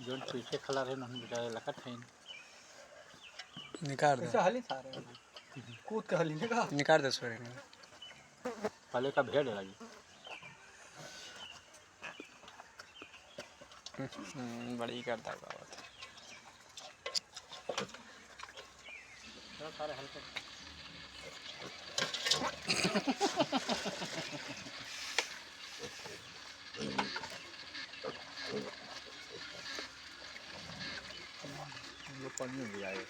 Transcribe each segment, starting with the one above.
Joan पीछे खड़ा रहे ना बेचारे लकत है निकाल दे कैसे हाली सारे कूद के हाली निकाल दे छोरे पहले का भेड़ लगी बड़ी करता है बाबा सारे हल्के वो पानी में भी आए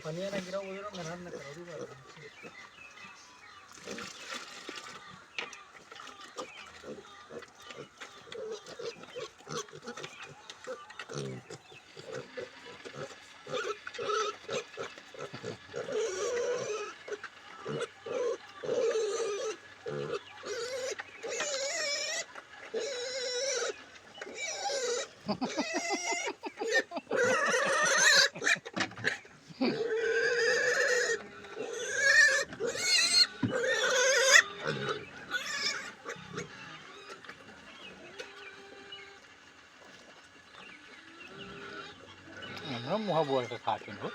पानी ना गिरा वो ना मेहनत ना करो मुँह बोल के खाते हो